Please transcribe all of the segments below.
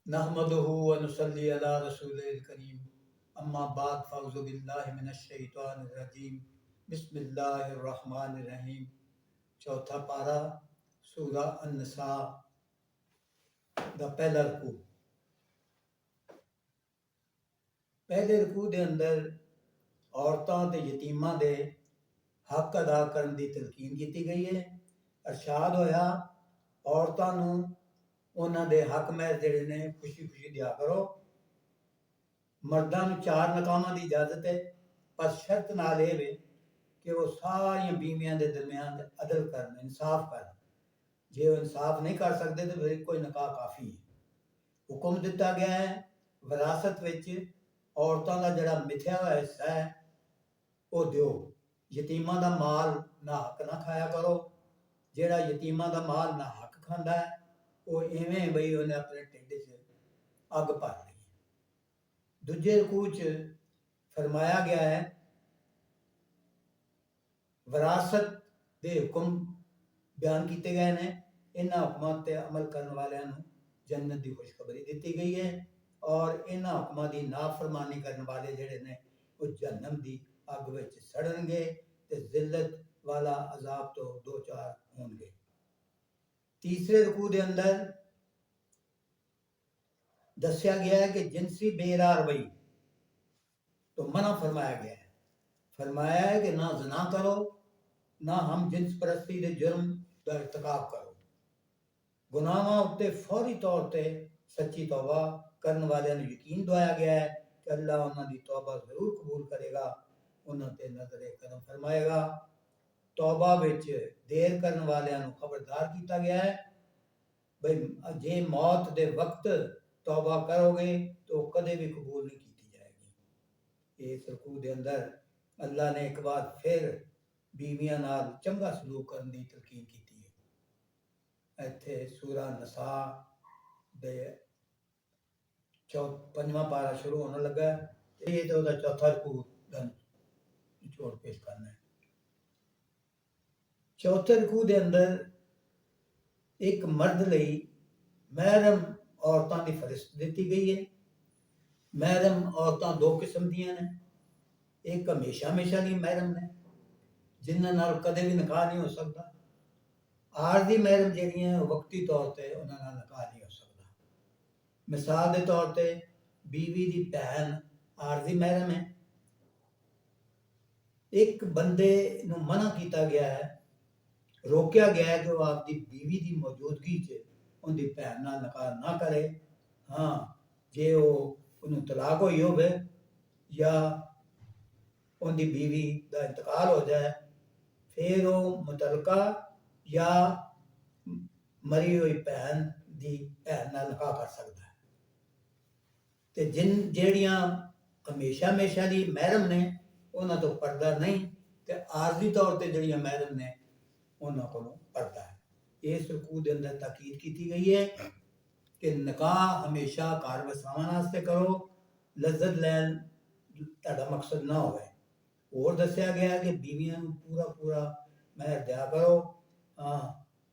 नहमदुहु व नुसल्ली अला रसूलिल करीम अम्मा बाद फ़अऊज़ु बिल्लाहि मिनश शैतानिर रजीम बिस्मिल्लाहिर रहमानिर रहीम। चौथा पारा सूरा अन-निसा दा पहला रुकू। पहले रुकू दे अंदर औरतां ते यतीमां दे हक अदा करन दी तलकीन कीती गई है। अरशाद होया औरतां नूं उन्हां दे हक महर जिहड़े ने खुशी खुशी दिया करो। मर्दां नूं 4 नकामां दी इजाजत है, पर शर्त नाल ये वे कि वो सारियां बीवियां दे दरमियान अदल करन, इंसाफ करन। जे वो इंसाफ नहीं कर सकते तो फिर कोई निकाह काफ़ी है। हुक्म दिता गया है विरासत विच औरतां दा जिहड़ा मिथया होया हिस्सा है वो दिओ। यतीमां दा माल ना हक ना खाया करो। जिहड़ा यतीमां दा माल ना हक खांदा है वो इवें बई उन्हें अपने ढिड च अग भर ली। दूजे रुकू च फरमाया गया है विरासत दे हुक्म बयान किए गए ने। इन्हां हुक्मां ते अमल करने वालियां नूं जन्नत दी खुशखबरी दी गई है और इन्हां हुक्मां दी नाफरमानी करने वाले जिहड़े ने वो जहन्नम दी अग विच सड़नगे ते जिल्लत वाला अजाब तो दो चार होंगे। तीसरे रुकू दे अंदर दस्या गया है कि जिनसी बेरा रवई तो मना फरमाया गया है। फरमाया है कि ना ज़िना करो, ना हम जिन्स परस्ती दे जुर्म दा इर्तिकाब करो। गुनाहां उत्ते फौरी तौर ते सच्ची तौबा करने वालियां नूं यकीन दवाया गया है कि अल्लाह उन्हां दी तौबा जरूर कबूल करेगा, उन्हां ते नज़रे करम फरमाएगा। तौबा विच देर करने वालियां नूं खबरदार किया गया है भाई जे मौत दे वक्त तौबा करोगे तो कदे भी कबूल नहीं की जाएगी। इस रुकू दे अंदर अल्लाह ने एक बार फिर बीवियां नाल चंगा सलूक करने की तलकीन की है। इत्थे सूरा नसा दे पंजवां पारा शुरू होने लगा है। ये तो चौथा रुकू निचोड़ पेश करना है। चौथे रुकू दे अंदर एक मर्द लई महरम औरतां दी फरिश्त दी गई है। महरम औरतां दो किस्म दियां ने। एक हमेशा हमेशा दी महरम ने जिन्हां नाल कदे भी निकाह नहीं हो सकता। आरजी महरम जिहड़ियां वक्ती तौर ते उन्हां नाल निकाह नहीं हो सकता। मिसाल दे तौर ते बीवी दी भैन आरजी महरम है। एक बंदे नूं मना किया गया है, रोकया गया है कि वो आपकी बीवी की मौजूदगी च उनकी भैन नाल निकाह ना करे। हाँ जे वो उन्हें तलाक हुई होवे या उनकी बीवी का इंतकाल हो जाए फिर वो मुतलका या मरी हुई भैन की भैन नाल निकाह कर सकता है। ते जिन जेड़ियां हमेशा हमेशा दी महरम ने उन्हां तो पर्दा नहीं, ते आरजी तौर ते जेड़ियां महरम ने उन्हां कोलों पर्दा है। इस रुकू दे अंदर ताकीद की गई है कि निकाह हमेशा घर वसावन वास्ते करो, लज्जत लैन तुहाडा मकसद ना होवे। और दस्या गया कि बीवियां नूं पूरा पूरा महर दिया करो। हाँ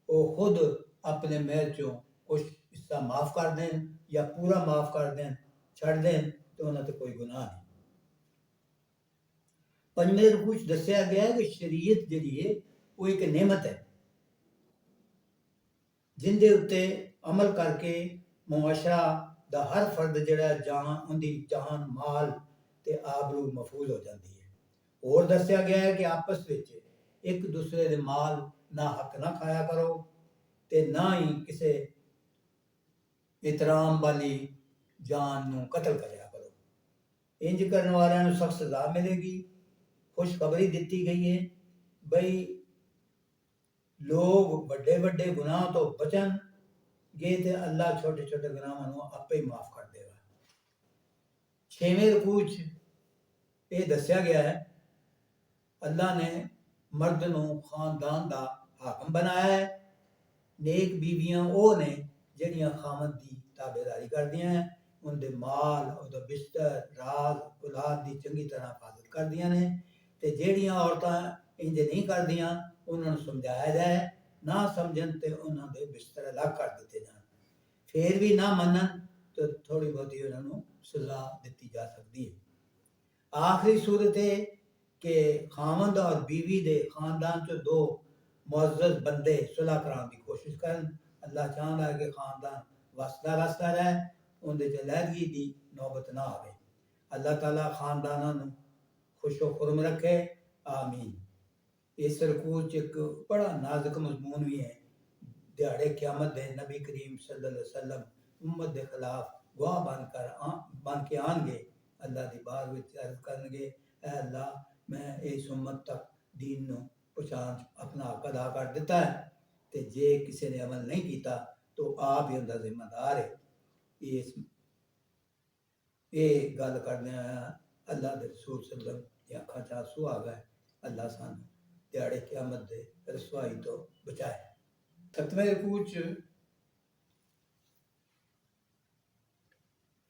वो खुद अपने महर चों कुछ हिस्सा माफ कर दें या पूरा माफ कर दें, छड़ दें तो उन्हें तो कोई गुनाह नहीं। पंजवें रुकू च दस्या गया है कि शरीयत जिहड़ी है वो एक नेमत है जिंदे उत्ते अमल करके मुआशरा दा हर फर्द जिहड़ा जान उनकी जान माल ते आबरू महफूज हो जाती है। और दस्या गया है कि आपस विच एक दूसरे दे माल ना हक ना खाया करो ते ना ही किसे इतराम वाली जान नूं कतल करिया करो। इंज करने वालियां नूं सख्त सज़ा मिलेगी। खुशखबरी दी गई है बई लोग बड़े बड़े गुनाह तो बचन गे ते अल्लाह छोटे छोटे गुनाहां नूं आपे ही माफ कर देगा। छेवें रुकू च ये दस्या गया है अल्लाह ने मर्द नूं खानदान दा हाकम बनाया है। नेक बीवियां वो ने जिहड़ियां खामद दी ताबेदारी करदियां हैं, उनके माल उहदा बिस्तर राज औलाद की चंगी तरह हिफाजत करदियां ने। ते जिहड़ियां औरतां इंज नहीं करदियां उन्हां नूं समझाया जाए, ना समझन ते उन्हां दे बिस्तर अलग कर दिते जान। फिर भी ना मनन तो थोड़ी बहुती उन्होंने सजा दी जा सकती है। आखिरी सूरत है कि खामद और बीवी दे खानदान चो दो मुअज़्ज़ज़ बंदे सुलह कराने की कोशिश करन। अल्लाह चाहता है कि खानदान वसदा रसदा रहे, उनके च लहदगी की नौबत ना आवे। अल्लाह ताला खानदाना नूं खुशो खुरम रखे, आमीन। इस रकूअ च एक बड़ा नाजुक मजमून भी है। दिहाड़े क़यामत दे नबी करीम सल्लल्लाहु अलैहि वसल्लम उम्मत के खिलाफ गवाह बन के आएंगे, अल्लाह की बार में अर्ज करनगे, ऐ अल्लाह मैं इस उम्मत तक दीन नूं पहुँचाण अपना हक अदा कर दिता है, तो जे किसी ने अमल नहीं किया तो आप ही उनका जिम्मेदार है। इस ये गल करने अल्लाह के रसूल सल्लम की अखा च आंसू आ गए। अल्लाह सानू दिहाड़े क़यामत दे रसवाई तो बचाए। 7वें रकूअ च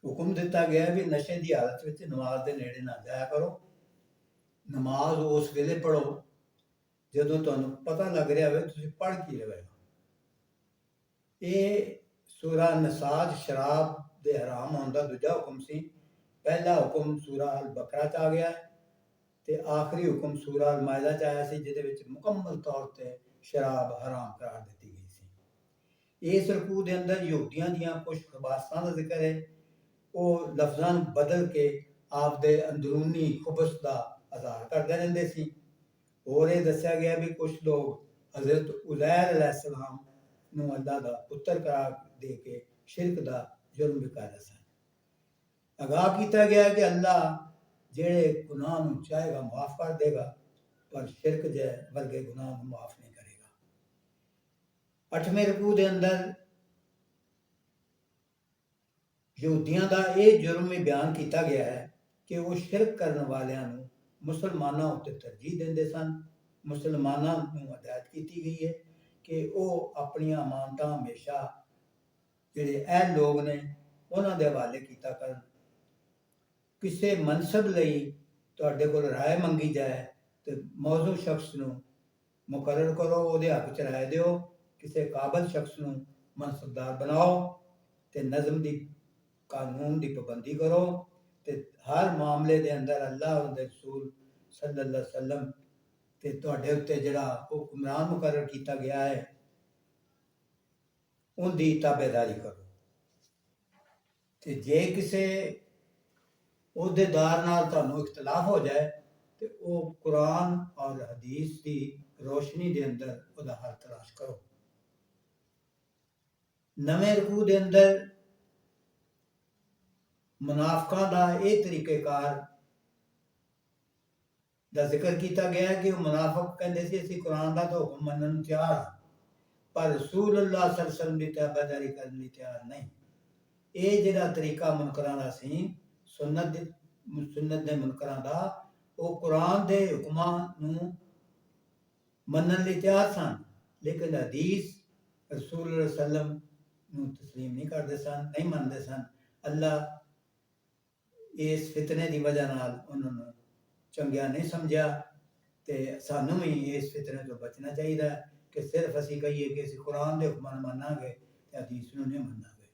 हुक्म दिता गया भी नशे की हालत में नमाज के नेड़े ना जाया करो। नमाज उस वेले पढ़ो जदों तुहानू पता लग रहा हो तुसीं पढ़ की रहे हो। ये सूरा नसाज शराब दे हराम होने का दूजा हुक्म सी। पहला हुक्म सूरा अल बकरा च आ गया ते आखिरी हुक्म सूरा अल मायदा च आया सी, जिहदे विच मुकम्मल तौर ते शराब हराम करार दी गई सी। इस रकूअ दे अंदर यहूदियां दियां कुछ खबासतां दा जिक्र है। वो लफ्ज़ां नूं बदल के आपदे अंदरूनी खुबस का इज़हार करते रहंदे सी। और ये दस्सिया गया भी कुछ लोग हज़रत उज़ैर अलैहिस्सलाम नूं अल्लाह दा पुत्र करार दे के शिरक दा जुर्म भी कर रहे सन। आगाह किया गया कि अल्लाह जेड़े गुनाह नूं चाहेगा माफ़ कर देगा, पर शिरक जै वर्गे गुनाह नूं माफ़ नहीं करेगा। 8वें रकूअ दे अंदर यहूदियों का यह जुर्म भी बयान किया गया है कि वो शिरक करने वालों मुसलमानों उत्ते तरजीह देंदे सन। मुसलमानों को हदायत की गई है कि वो अपनी अमानतां हमेशा जिहड़े अहल लोग ने उन्हां दे हवाले किया करन। किसी मनसब लई तुहाडे कोल राय मंगी जाए तो मौजू शख्स नूं मुकर्रर करो, उहदे हक च राय दिओ। किसी काबल शख्स नूं मनसबदार बनाओ ते नज़म दी कानून की पाबंदी करो। ते हर मामले के अंदर अल्लाह और उनके रसूल सल्लल्लाहु अलैहि वसल्लम ते तुहाडे उत्ते जिहड़ा हुक्मरान मुकर्रर किया गया है उनकी ताबेदारी करो। ते जे किसी अहदेदार नाल तुहानू इख्तलाफ हो जाए तो वो कुरान और हदीस की रोशनी के अंदर उसका हल तलाश करो। 9वें रकूअ के अंदर मुनाफिकां दा यह तरीकेकार का जिक्र किया गया है कि मुनाफिक कहते सी असीं कुरान का तो हुक्म मनण नूं तैयार हां, पर रसूल अल्लाह सल्लल्लाहु अलैहि वसल्लम की ताबेदारी करने लई तैयार नहीं। ये जिहड़ा तरीका मुनकरां दा सी, सुन्नत दे मुनकरां दा, वो कुरान के हुक्मां नूं मनण लई तैयार सन, लेकिन हदीस रसूल सल्लल्लाहु अलैहि वसल्लम नूं तस्लीम नहीं करते सन, नहीं मनते सन। अल्लाह इस फितने की वजह नाल उन्होंने चंगिया नहीं समझा। तो सानू भी इस फितने तो बचना चाहिए कि सिर्फ असी कहिए कि असीं कुरान के हुक्मां नूं मनांगे ते हदीस नूं नहीं मनांगे।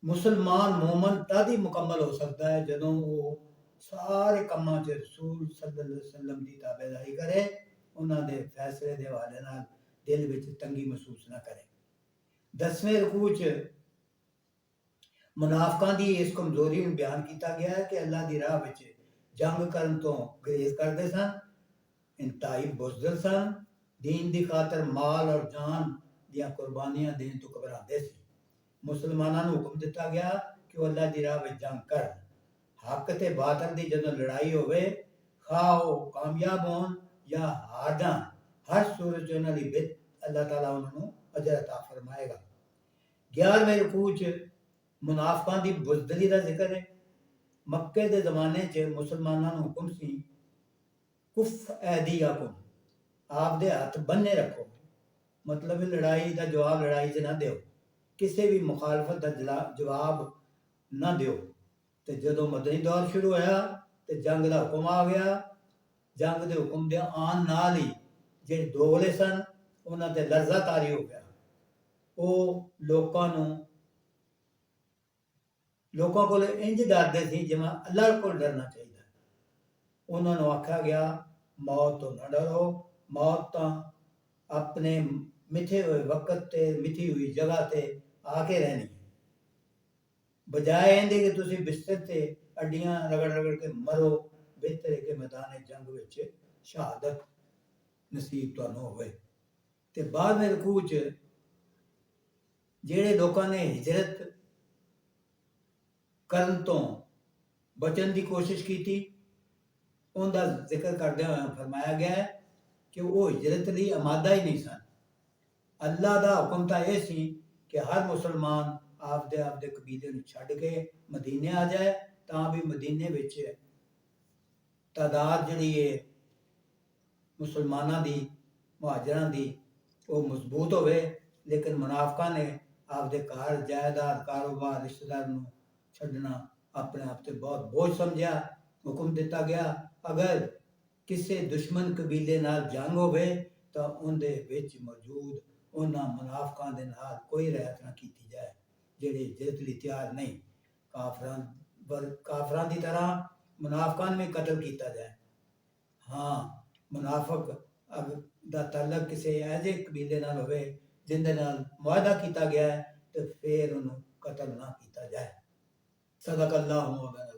मुसलमान मोमन तद ही मुकम्मल हो सकता है जदों वो सारे कामां च रसूल सल्लल्लाहु अलैहि वसल्लम की ताबेदारी करे, उन्हां दे फैसले के हवाले नाल दिल विच तंगी महसूस ना करे। 10वें रकूअ च मुनाफिकां दी इस कमजोरी नूं बयान किया गया है कि अल्लाह की राह विच जंग करन तो गुरेज करते सन, इंतहाई बुज़दिल सन, दीन की खातर माल और जान दियां कुर्बानियां देने तो घबराते सी। मुसलमानों को हुक्म दिता गया कि वो अल्लाह की राह में जंग कर। हक ते बातिल की जदों लड़ाई होवे, खा वो कामयाब होन या हार जान, हर सूरत च उन्हां दी बित अल्लाह ताला उन्होंने अजर अता फरमाएगा। 11वें रकूअ च मुनाफिकां दी बुज़दिली का जिक्र है। मक्के के जमाने च मुसलमानों को हुक्म सी कुफ ऐदियाकुम, आप दे हथ बन्ने रखो, मतलब लड़ाई का जवाब लड़ाई च ना दो, किसी भी मुखालफत का जवाब ना दो। तो जदों मदनी दौर शुरू होया तो जंग का हुक्म आ गया। जंग के हुक्म के आन नाल ही जे दोगले सन उन्हां ते लर्जा तारी हो गया। ਉਹ ਲੋਕਾਂ ਕੋਲ ਇੰਜ ਡਰਦੇ ਸੀ ਜਿਵੇਂ ਅੱਲਾਹ ਕੋਲ ਡਰਨਾ ਚਾਹੀਦਾ। ਉਹਨਾਂ ਨੂੰ ਆਖਿਆ ਗਿਆ ਮੌਤ ਤੋਂ ਨਾ ਡਰੋ, ਮੌਤ ਤਾਂ ਆਪਣੇ ਮਿੱਥੇ ਹੋਏ ਵਕਤ ਤੇ ਮਿੱਥੀ ਹੋਈ ਜਗ੍ਹਾ ਤੇ ਆ ਕੇ ਰਹਿਣੀ ਹੈ। ਬਜਾਏ ਇਹਦੇ ਕਿ ਤੁਸੀਂ ਬਿਸਤਰ ਤੇ ਅੱਡੀਆਂ ਰਗੜ ਰਗੜ ਕੇ ਮਰੋ, ਬਿਹਤਰ ਹੈ ਕਿ ਮੈਦਾਨ ਜੰਗ ਵਿੱਚ ਸ਼ਹਾਦਤ ਨਸੀਬ ਤੁਹਾਨੂੰ ਹੋਵੇ। ਤੇ ਬਾਅਦ ਵਿੱਚ ਰਕੂਅ 'ਚ ਜਿਹੜੇ ਲੋਕਾਂ ਨੇ ਹਿਜਰਤ ਕਰਨ ਤੋਂ ਬਚਣ ਦੀ ਕੋਸ਼ਿਸ਼ ਕੀਤੀ, ਉਹਦਾ ਜ਼ਿਕਰ ਕਰਦਿਆਂ ਹੋਇਆ ਫਰਮਾਇਆ ਗਿਆ ਹੈ ਕਿ ਉਹ ਹਿਜਰਤ ਲਈ ਆਮਾਦਾ ਹੀ ਨਹੀਂ ਸਨ। ਅੱਲਾਹ ਦਾ ਹੁਕਮ ਤਾਂ ਇਹ ਸੀ ਕਿ ਹਰ ਮੁਸਲਮਾਨ ਆਪਦੇ ਕਬੀਲੇ ਨੂੰ ਛੱਡ ਕੇ ਮਦੀਨੇ ਆ ਜਾਏ, ਤਾਂ ਵੀ ਮਦੀਨੇ ਵਿੱਚ ਤਾਦਾਦ ਜਿਹੜੀ ਹੈ ਮੁਸਲਮਾਨਾਂ ਦੀ, ਮੁਹਾਜਰਾਂ ਦੀ, ਉਹ ਮਜ਼ਬੂਤ ਹੋਵੇ। ਲੇਕਿਨ ਮੁਨਾਫਕਾਂ ਨੇ ਆਪਦੇ ਘਰ ਜਾਇਦਾਦ ਕਾਰੋਬਾਰ ਰਿਸ਼ਤੇਦਾਰ ਨੂੰ ਛੱਡਣਾ ਆਪਣੇ ਆਪ ਤੇ ਬਹੁਤ ਬੋਝ ਸਮਝਿਆ। ਹੁਕਮ ਦਿੱਤਾ ਗਿਆ ਅਗਰ ਕਿਸੇ ਦੁਸ਼ਮਣ ਕਬੀਲੇ ਨਾਲ ਜੰਗ ਹੋਵੇ ਤਾਂ ਉਹਦੇ ਵਿੱਚ ਮੌਜੂਦ ਉਹਨਾਂ ਮੁਨਾਫਕਾਂ ਦੇ ਨਾਲ ਕੋਈ ਰਹਿਤ ਨਾ ਕੀਤੀ ਜਾਏ ਜਿਹੜੇ ਹਿਜਰਤ ਲਈ ਤਿਆਰ ਨਹੀਂ। ਕਾਫਰਾਂ ਦੀ ਤਰ੍ਹਾਂ ਮੁਨਾਫਕਾਂ ਨੂੰ ਵੀ ਕਤਲ ਕੀਤਾ ਜਾਏ। ਹਾਂ, ਮੁਨਾਫਕ ਦਾ ਤਾਲੁਕ ਕਿਸੇ ਐਜੇ ਕਬੀਲੇ ਨਾਲ ਹੋਵੇ ਜਿੰਦੇ ਨਾਲ ਮੁਆਹਦਾ ਕੀਤਾ ਗਿਆ ਹੈ ਤੇ ਫਿਰ ਉਹਨੂੰ ਕਤਲ ਨਾ ਕੀਤਾ ਜਾਏ। ਸਦਕ ਅੱਲਾਹੁ ਮੌਲਾਨਾ।